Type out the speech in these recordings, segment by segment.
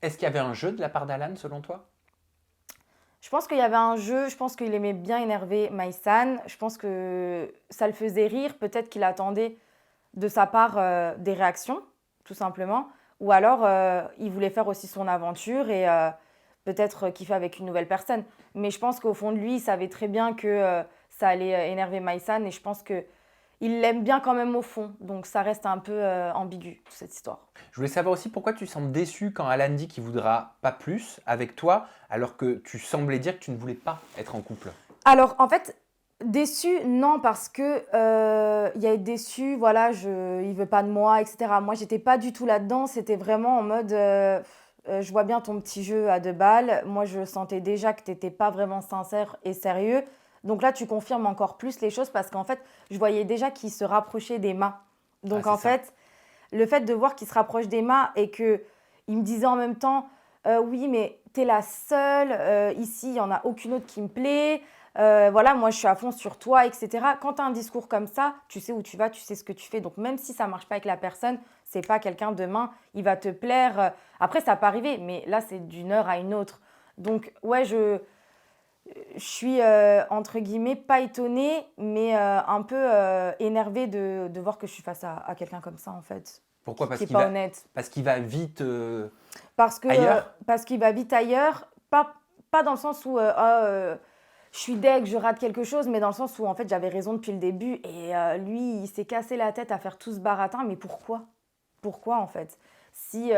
Est-ce qu'il y avait un jeu de la part d'Alan selon toi? Je pense qu'il y avait un jeu, je pense qu'il aimait bien énerver Maïsan. Je pense que ça le faisait rire. Peut-être qu'il attendait de sa part des réactions, tout simplement. Ou alors, il voulait faire aussi son aventure et peut-être kiffer avec une nouvelle personne. Mais je pense qu'au fond de lui, il savait très bien que ça allait énerver Maïsan. Et je pense que il l'aime bien quand même au fond. Donc ça reste un peu ambigu, toute cette histoire. Je voulais savoir aussi pourquoi tu sembles déçu quand Alan dit qu'il voudra pas plus avec toi, alors que tu semblais dire que tu ne voulais pas être en couple. Alors, en fait, déçu, non, parce que il a été déçu, voilà, il veut pas de moi, etc. Moi, j'étais pas du tout là-dedans. C'était vraiment en mode, je vois bien ton petit jeu à 2 balles. Moi, je sentais déjà que t'étais pas vraiment sincère et sérieux. Donc là, tu confirmes encore plus les choses parce qu'en fait, je voyais déjà qu'il se rapprochait d'Emma. Ah, Donc c'est en ça. fait, le fait de voir qu'il se rapproche d'Emma et que il me disait en même temps, oui, mais t'es la seule, ici, il n'y en a aucune autre qui me plaît. Voilà, moi je suis à fond sur toi, etc. Quand tu as un discours comme ça, tu sais où tu vas, tu sais ce que tu fais. Donc même si ça ne marche pas avec la personne, c'est pas quelqu'un demain, il va te plaire. Après, ça peut arriver, mais là, c'est d'une heure à une autre. Donc, ouais, je suis, entre guillemets, pas étonnée, mais un peu énervée de voir que je suis face à quelqu'un comme ça, en fait, Pourquoi? qui est pas honnête. Parce qu'il va vite ailleurs? Parce qu'il va vite ailleurs, pas dans le sens où je suis deg, je rate quelque chose, mais dans le sens où en fait j'avais raison depuis le début et lui il s'est cassé la tête à faire tout ce baratin, mais pourquoi? Pourquoi en fait? Si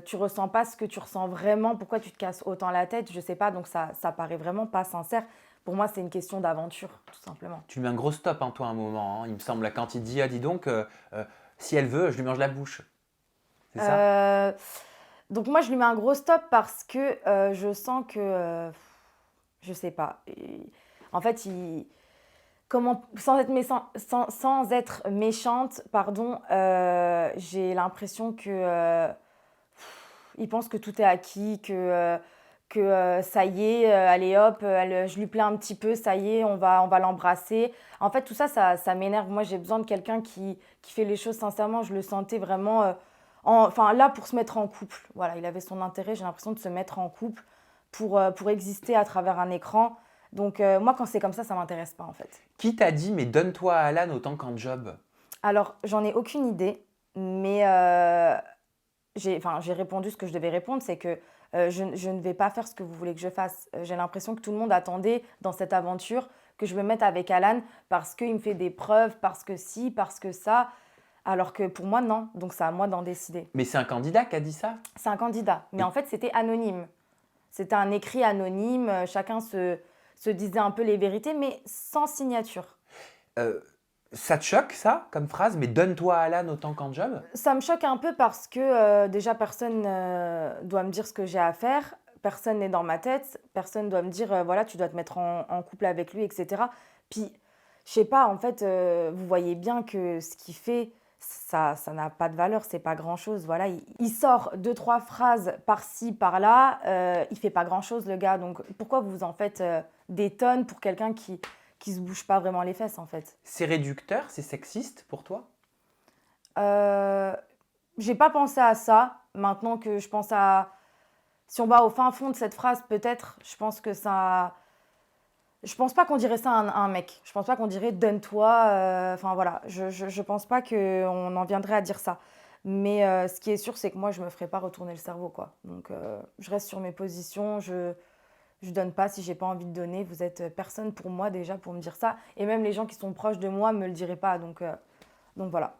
tu ressens pas ce que tu ressens vraiment, pourquoi tu te casses autant la tête? Je sais pas, donc ça paraît vraiment pas sincère. Pour moi, c'est une question d'aventure, tout simplement. Tu lui mets un gros stop, hein, toi, à un moment, hein. Il me semble, là, quand il dit, ah, dis donc, si elle veut, je lui mange la bouche. C'est ça? Euh, donc moi, je lui mets un gros stop parce que je sens que, je sais pas. En fait, sans être sans être méchante, pardon, j'ai l'impression que il pense que tout est acquis, que ça y est, allez hop, je lui plais un petit peu, ça y est, on va l'embrasser. En fait, tout ça, ça m'énerve. Moi, j'ai besoin de quelqu'un qui fait les choses sincèrement. Je le sentais vraiment, enfin là, pour se mettre en couple. Voilà, il avait son intérêt, j'ai l'impression de se mettre en couple pour exister à travers un écran. Donc, moi, quand c'est comme ça m'intéresse pas, en fait. Qui t'a dit, mais donne-toi à Alan autant qu'en job? Alors, j'en ai aucune idée, mais j'ai répondu ce que je devais répondre, c'est que je ne vais pas faire ce que vous voulez que je fasse. J'ai l'impression que tout le monde attendait dans cette aventure que je me mette avec Alan parce qu'il me fait des preuves, parce que si, parce que ça, alors que pour moi, non. Donc c'est à moi d'en décider. Mais c'est un candidat qui a dit ça? C'est un candidat, mais en Et fait, c'était anonyme. C'était un écrit anonyme, chacun se disait un peu les vérités, mais sans signature. euh, ça te choque, ça, comme phrase, mais donne-toi à Alan autant qu'en job? Ça me choque un peu parce que déjà personne doit me dire ce que j'ai à faire, personne n'est dans ma tête, personne doit me dire voilà tu dois te mettre en couple avec lui, etc. Puis je sais pas, en fait vous voyez bien que ce qu'il fait ça n'a pas de valeur, c'est pas grand chose. Voilà, il sort deux trois phrases par-ci par-là, il fait pas grand chose le gars. Donc pourquoi vous en faites des tonnes pour quelqu'un qui se bouge pas vraiment les fesses en fait? C'est réducteur, c'est sexiste pour toi? Euh, j'ai pas pensé à ça. Maintenant que je pense à. Si on va au fin fond de cette phrase, peut-être, je pense que ça. Je pense pas qu'on dirait ça à un mec. Je pense pas qu'on dirait donne-toi. Enfin voilà, je pense pas qu'on en viendrait à dire ça. Mais ce qui est sûr, c'est que moi, je me ferai pas retourner le cerveau, quoi. Donc, je reste sur mes positions. Je donne pas si j'ai pas envie de donner. Vous êtes personne pour moi déjà pour me dire ça. Et même les gens qui sont proches de moi me le diraient pas. Donc voilà.